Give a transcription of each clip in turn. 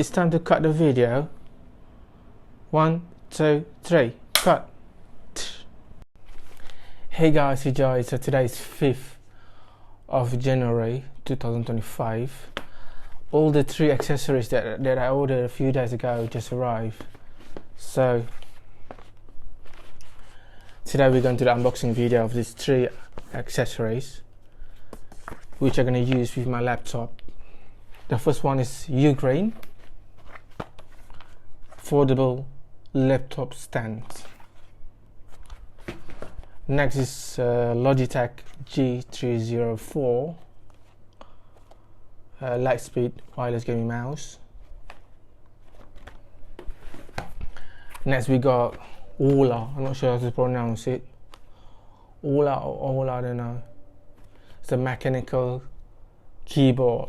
It's time to cut the video. 1, 2, 3, cut. Hey guys, it's Joy. So today is 5th of January 2025. All the 3 accessories that I ordered a few days ago just arrived. So today we're going to do the unboxing video of these 3 accessories, which I'm going to use with my laptop. The first one is UGreen foldable laptop stand. Next is Logitech G304 Lightspeed wireless gaming mouse. Next we got AULA. I'm not sure how to pronounce it. AULA or AULA, I don't know. It's a mechanical keyboard.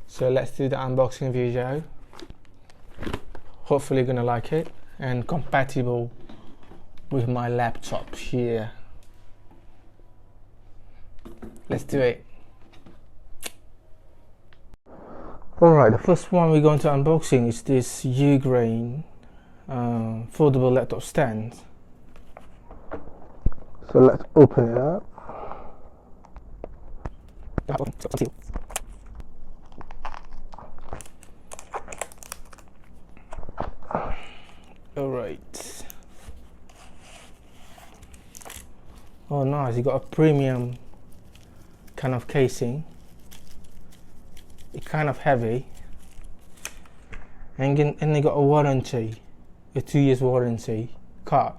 So let's do the unboxing video. Hopefully you're gonna like it and compatible with my laptop here. Let's do it. Alright, the first one we're going to unboxing is this UGreen foldable laptop stand. So let's open it up. Alright. Oh nice, you got a premium kind of casing. It's kind of heavy. And they got a warranty, a 2 years warranty card.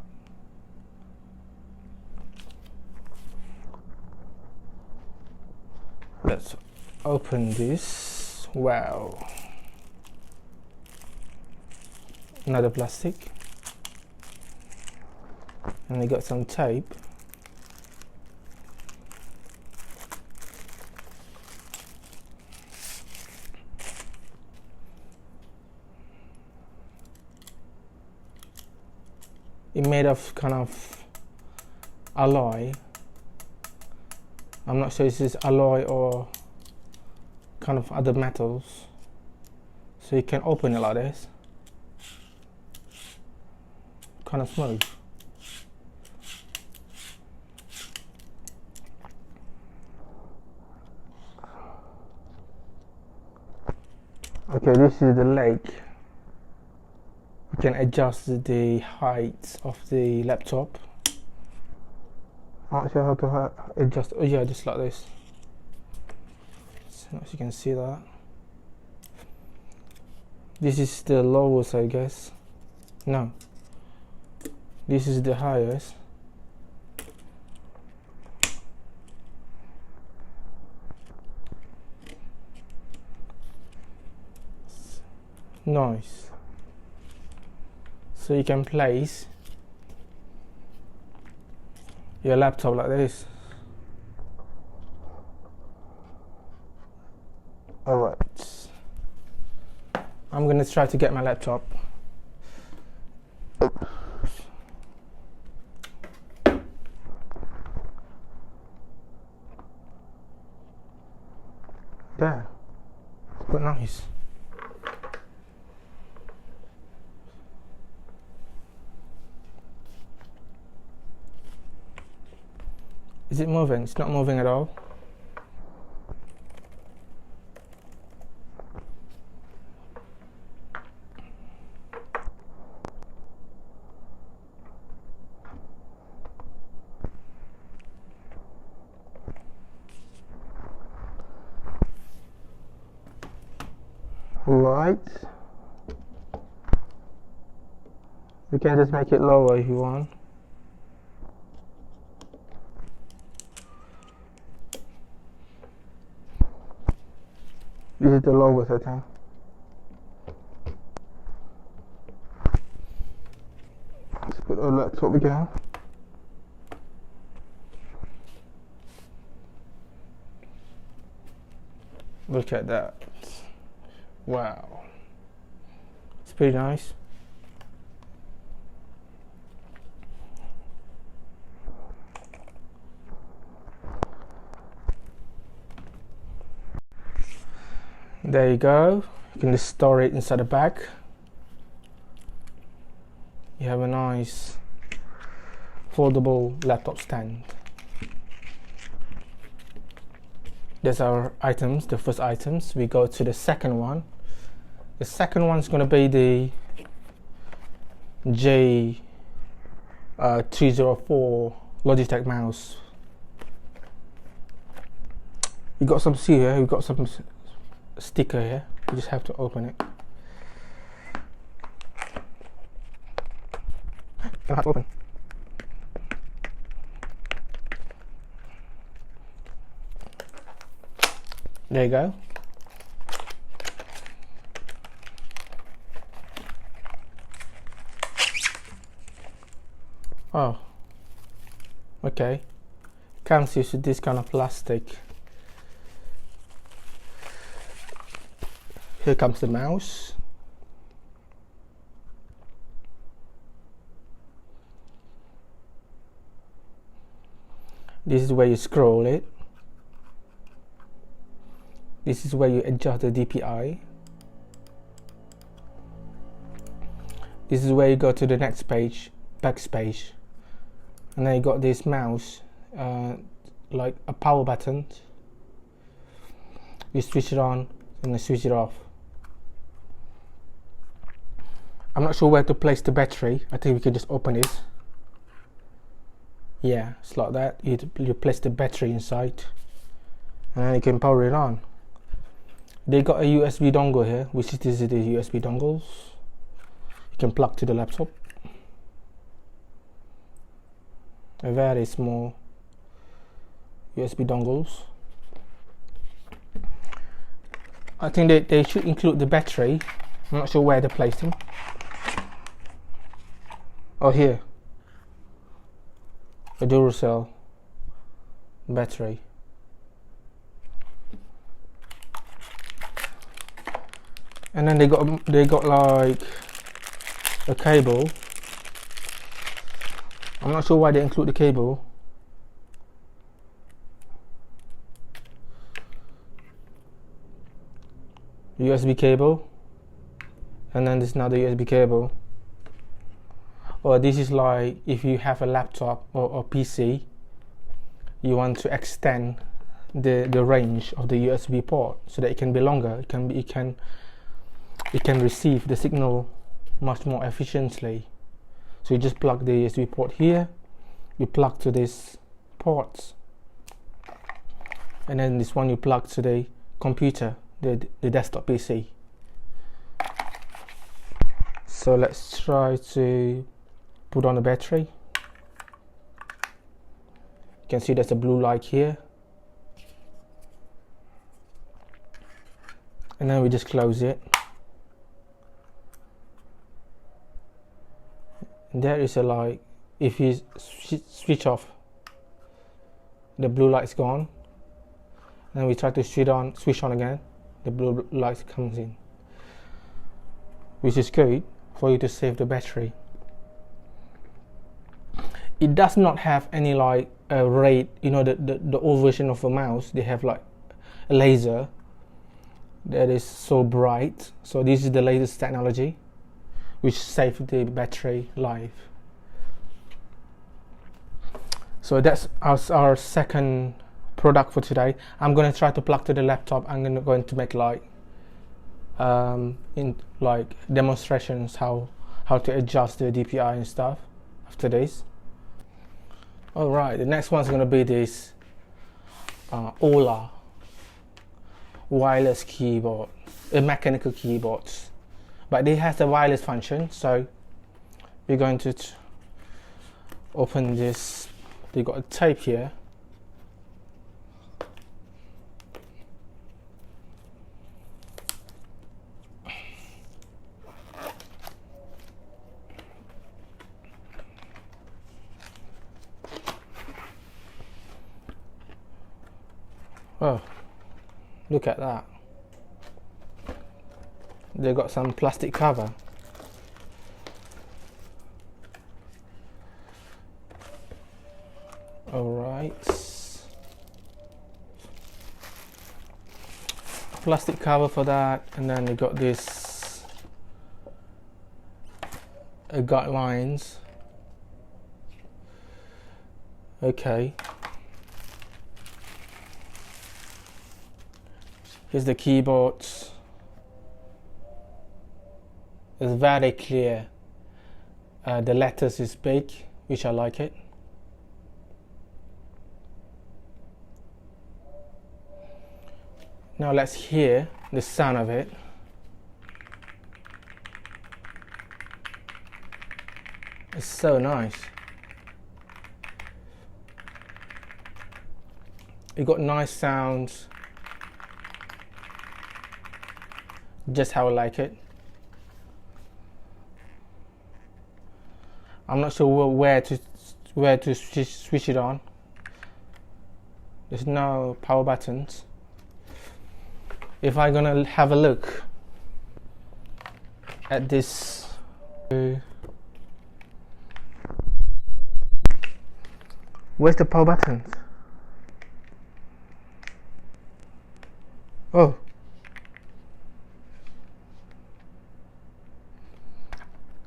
Let's open this. Wow. Another plastic. And they got some tape. It's made of kind of alloy. I'm not sure if this is alloy or kind of other metals. So you can open it like this. Kind of smooth. Okay, this is the leg. You can adjust the height of the laptop. I'm not sure how to adjust. Oh yeah, just like this. So you can see that. This is the lowest, I guess. No. This is the highest. Nice. So you can place your laptop like this. Alright. I'm gonna try to get my laptop. Yeah, it's quite nice. Is it moving? It's not moving at all. Right. You can just make it lower if you want. This is the lowest, I think. Let's put the laptop again. Look at that. Wow. It's pretty nice. There you go. You can just store it inside the bag. You have a nice foldable laptop stand. There's our items, the first items. We go to the second one. The second one's going to be the G304 Logitech mouse. We got some seal here, we got some sticker here. You just have to open it. You have to open. There you go. Oh, okay. Comes used with this kind of plastic. Here comes the mouse. This is where you scroll it. This is where you adjust the DPI. This is where you go to the next page, backspace. And then you got this mouse, like a power button. You switch it on and then switch it off. I'm not sure where to place the battery. I think we can just open it. Yeah, it's like that. You place the battery inside and then you can power it on. They got a USB dongle here, which is the USB dongles. You can plug to the laptop. A very small USB dongles. I think they should include the battery. I'm not sure where they placed them. Oh, here. A Duracell battery. And then they got like a cable. I'm not sure why they include the cable. USB cable. And then there's another USB cable. Or this is like if you have a laptop or PC, you want to extend the range of the USB port so that it can be longer. It can receive the signal much more efficiently. So you just plug the USB port here, you plug to this ports, and then this one you plug to the computer, the desktop PC. So let's try to put on the battery. You can see there's a blue light here. And then we just close it. And there is a light. If you switch off, the blue light's gone. And then we try to switch on again, the blue light comes in. Which is good for you to save the battery. It does not have any like a ray, you know, the old version of a mouse, they have like a laser that is so bright. So this is the latest technology which saves the battery life. So that's our second product for today. I'm going to try to plug to the laptop. I'm going to make like demonstrations how to adjust the DPI and stuff after this. Alright, the next one's going to be this AULA wireless keyboard, a mechanical keyboard, but it has a wireless function. So we're going to open this. They got a tape here. Oh, look at that. They got some plastic cover. Alright. plastic cover for that, and then you got this guidelines. Okay, here's the keyboards. It's very clear. The letters is big, which I like it. Now let's hear the sound of it. It's so nice. You got nice sounds, just how I like it. I'm not sure where to switch it on. There's no power buttons. If I'm gonna have a look at this, where's the power buttons? Oh,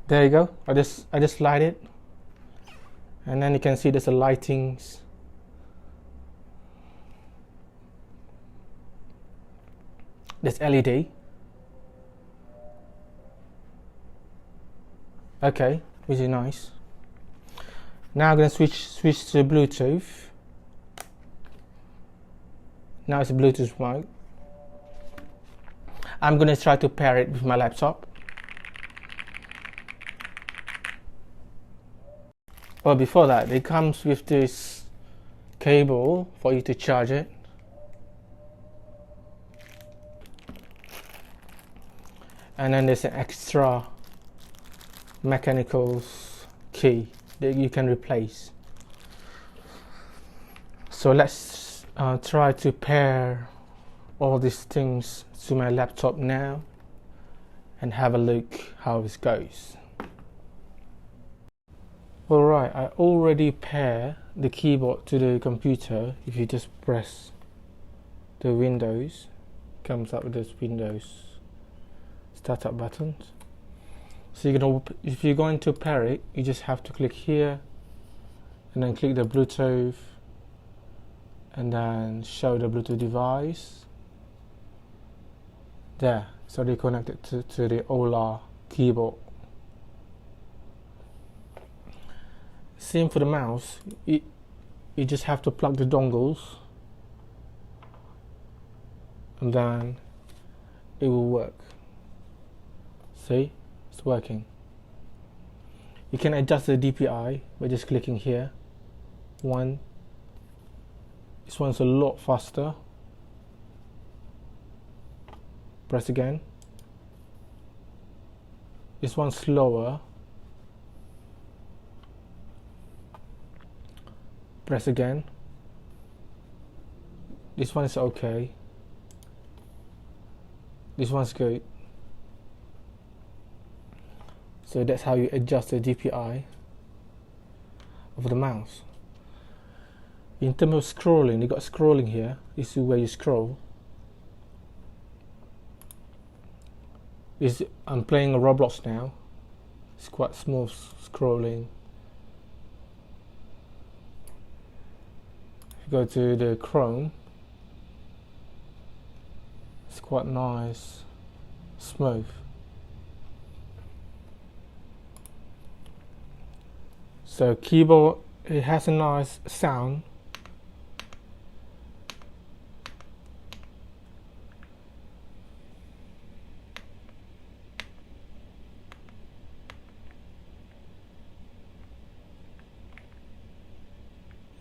there you go. I just light it, and then you can see there's a lightings. There's LED. Okay, which is nice. Now I'm gonna switch to Bluetooth. Now it's a Bluetooth mic. I'm gonna try to pair it with my laptop. Well, before that, it comes with this cable for you to charge it. And then there's an extra mechanical key that you can replace. So let's try to pair all these things to my laptop now and have a look how this goes. Alright, I already pair the keyboard to the computer. If you just press the Windows, comes up with this Windows startup buttons. So if you're going to pair it, you just have to click here and then click the Bluetooth and then show the Bluetooth device. There, so they connected to the AULA keyboard. Same for the mouse. You just have to plug the dongles and then it will work. See, it's working. You can adjust the DPI by just clicking here. This one's a lot faster. Press again. This one's slower. Press again. This one is okay. This one's good. So that's how you adjust the DPI of the mouse. In terms of scrolling, you got scrolling here. This is where you scroll. I'm playing a Roblox now. It's quite smooth scrolling. If you go to the Chrome, it's quite nice, smooth. So keyboard, it has a nice sound.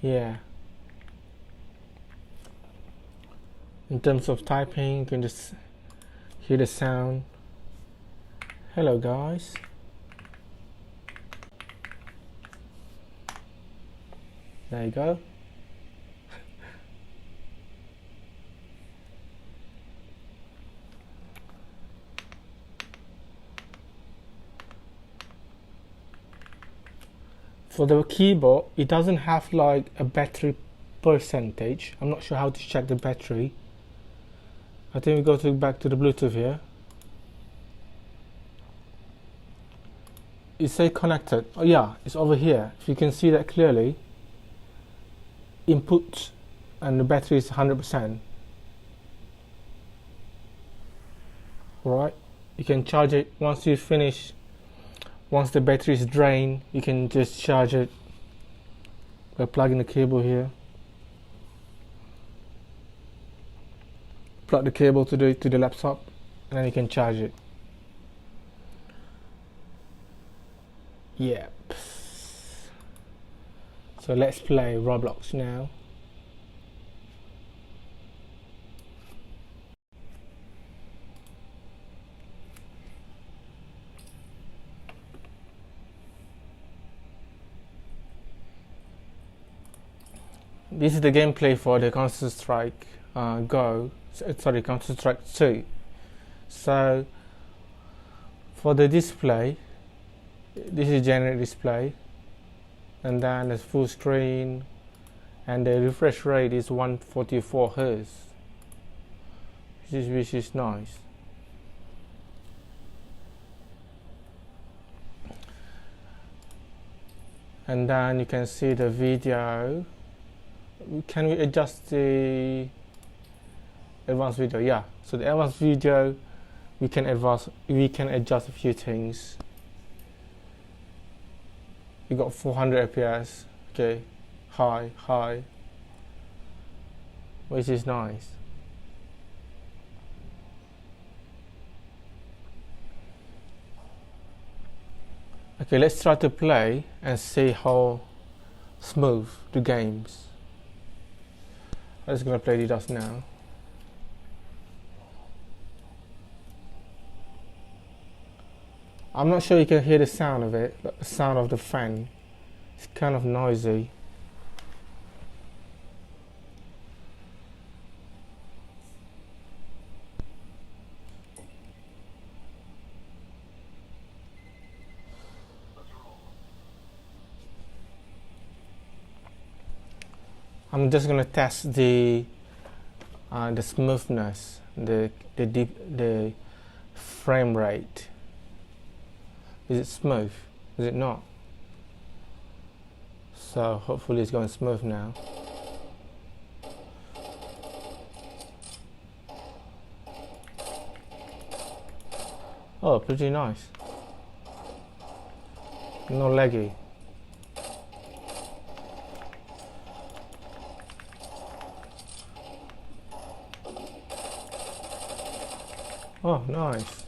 Yeah. In terms of typing, you can just hear the sound. Hello guys. There you go. For the keyboard, it doesn't have like a battery percentage. I'm not sure how to check the battery. I think we go back to the Bluetooth here. It say connected. Oh yeah, it's over here. If you can see that clearly, input, and the battery is 100%. Right, you can charge it once you finish. Once the battery is drained, you can just charge it by plugging the cable here. Plug the cable to the laptop, and then you can charge it. Yep. So let's play Roblox now. This is the gameplay for the Counter-Strike Counter-Strike 2. So for the display, this is generic display, and then it's full screen, and the refresh rate is 144 Hz, which is nice. And then you can see the video. Can we adjust the advanced video? Yeah, so the advanced video, we can adjust a few things. We got 400 FPS, okay, high, which is nice. Okay, let's try to play and see how smooth the games. I'm just gonna play the dust now. I'm not sure you can hear the sound of it, but the sound of the fan. It's kind of noisy. I'm just gonna test the smoothness, the frame rate. Is it smooth? Is it not? So hopefully it's going smooth now. Oh, pretty nice. No laggy. Oh, nice.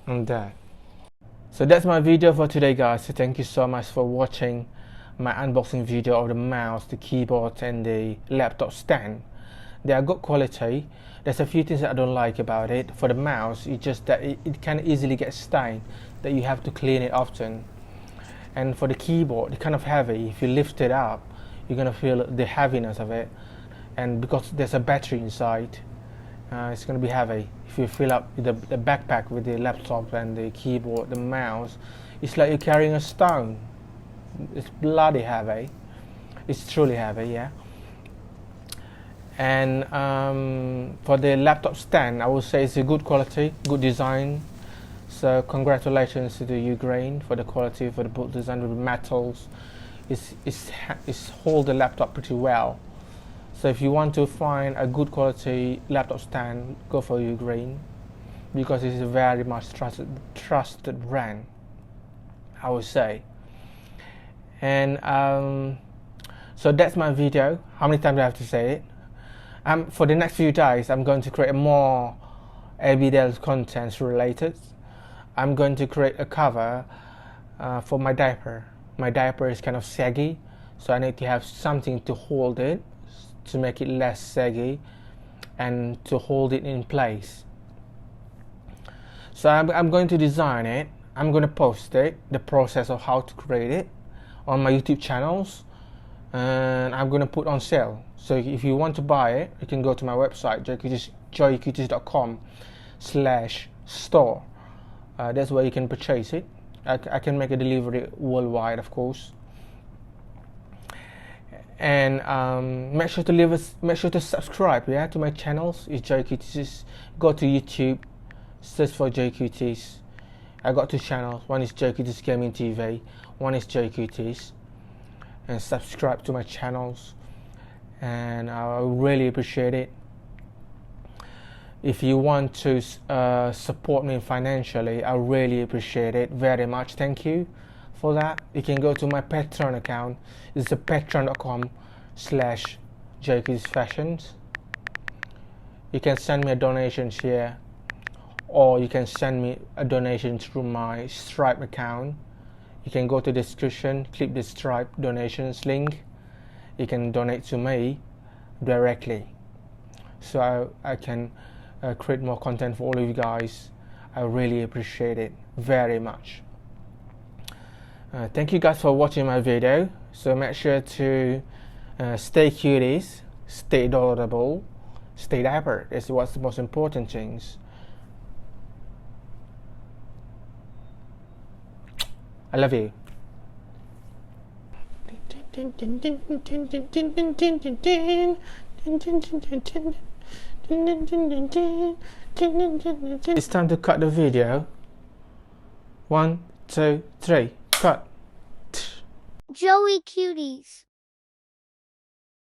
And that. So that's my video for today, guys. So thank you so much for watching my unboxing video of the mouse, the keyboard and the laptop stand. They are good quality. There's a few things that I don't like about it. For the mouse, it's just that it can easily get stained, that you have to clean it often. And for the keyboard, it's kind of heavy. If you lift it up, you're gonna feel the heaviness of it. And because there's a battery inside, it's gonna be heavy. If you fill up the backpack with the laptop and the keyboard, the mouse, it's like you're carrying a stone. It's bloody heavy. It's truly heavy, yeah. And for the laptop stand, I would say it's a good quality, good design. So congratulations to the UGreen for the quality, for the boot design with metals. It's hold the laptop pretty well. So if you want to find a good quality laptop stand, go for UGreen, because it's a very much trusted brand, I would say. And so that's my video. How many times do I have to say it? For the next few days, I'm going to create more everyday contents related. I'm going to create a cover for my diaper. My diaper is kind of saggy, so I need to have something to hold it, to make it less saggy and to hold it in place. So I'm going to design it. I'm going to post it, the process of how to create it, on my YouTube channels, and I'm going to put on sale. So if you want to buy it, you can go to my website, joycuties.com/store. That's where you can purchase it. I can make a delivery worldwide, of course. And make sure to subscribe, yeah, to my channels. It's JQTs. Go to YouTube, search for JQTs. I got two channels. One is JQTs Gaming TV. One is JQTs. And subscribe to my channels. And I really appreciate it. If you want to support me financially, I really appreciate it very much. Thank you for that. You can go to my Patreon account. It's patreon.com/JQTsFashions. You can send me a donation here, or you can send me a donation through my Stripe account. You can go to the description, click the Stripe donations link. You can donate to me directly, so I can create more content for all of you guys. I really appreciate it very much. Thank you guys for watching my video. So make sure to stay cuties, stay adorable, stay dapper. Is what's the most important things. I love you. It's time to cut the video. 1, 2, 3, cut. Joey Cuties.